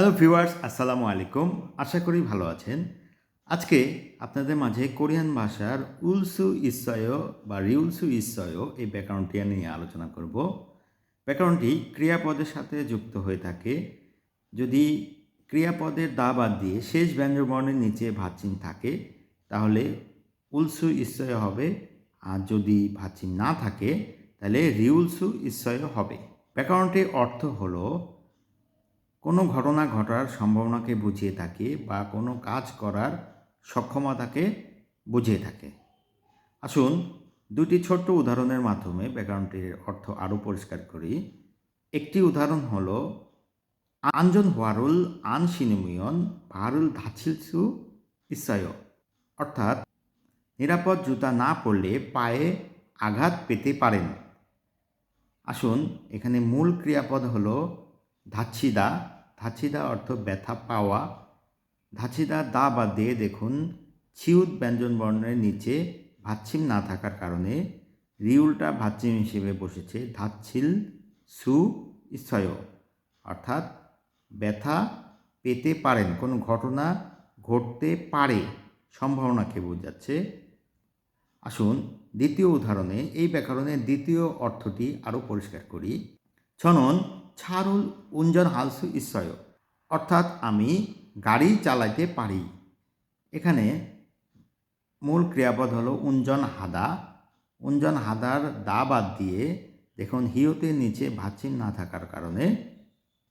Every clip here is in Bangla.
হ্যালো ভিউয়ার্স, আসসালামু আলাইকুম। আশা করি ভালো আছেন। আজকে আপনাদের মাঝে কোরিয়ান ভাষার উলসু ইসয় বা রিউলসু ইসয় এই ব্যাকরণটি নিয়ে আলোচনা করব। ব্যাকরণটি ক্রিয়াপদের সাথে যুক্ত হয়ে থাকে। যদি ক্রিয়াপদের দা বাদ দিয়ে শেষ ব্যঞ্জনবর্ণের নিচে ভাতচিহ্ন থাকে তাহলে উলসু ইসয় হবে, আর যদি ভাতচিহ্ন না থাকে তাহলে রিউলসু ইসয় হবে। ব্যাকরণটির অর্থ হলো কোনো ঘটনা ঘটার সম্ভাবনাকে বুঝিয়ে থাকে বা কোনো কাজ করার সক্ষমতাকে বুঝিয়ে থাকে। আসুন দুটি ছোট্ট উদাহরণের মাধ্যমে ব্যাকরণটির অর্থ আরও পরিষ্কার করি। একটি উদাহরণ হল আঞ্জন হোয়ারুল আন সিনেমিয়ন ভারুল ধাছিলসু ইসায়, অর্থাৎ নিরাপদ জুতা না পরলে পায়ে আঘাত পেতে পারেন। আসুন এখানে মূল ক্রিয়াপদ হলো ধাচ্ছিদা। ধাচ্ছিদা অর্থ ব্যথা পাওয়া। ধাচ্ছিদা দা বাদ দিয়ে দেখুন ছিউদ ব্যঞ্জনবর্ণের নিচে ভাচ্ছিম না থাকার কারণে রিউলটা ভাচ্ছিম হিসেবে বসেছে ধাচ্ছিল সু ইচ্ছয়, অর্থাৎ ব্যথা পেতে পারেন, কোনো ঘটনা ঘটতে পারে সম্ভাবনাকে বোঝাচ্ছে। আসুন দ্বিতীয় উদাহরণে এই ব্যাকরণের দ্বিতীয় অর্থটি আরও পরিষ্কার করি। ছনন ছারুল উঞ্জন হালসু ইসয়, অর্থাৎ আমি গাড়ি চালাতে পারি। এখানে মূল ক্রিয়াপদ হলো উঞ্জন হাদা। উঞ্জন হাদার দা বাদ দিয়ে দেখুন হিয়তের নিচে ভাচ্ছিম না থাকার কারণে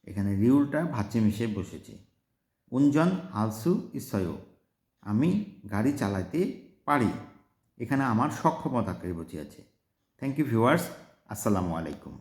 এখানে রিউলটা ভাচ্ছিম হিসেবে বসেছে। উঞ্জন হালসু ইসয়, আমি গাড়ি চালাতে পারি। এখানে আমার সক্ষমতাকে বুঝিয়েছে। থ্যাংক ইউ ভিউয়ার্স, আসসালামু আলাইকুম।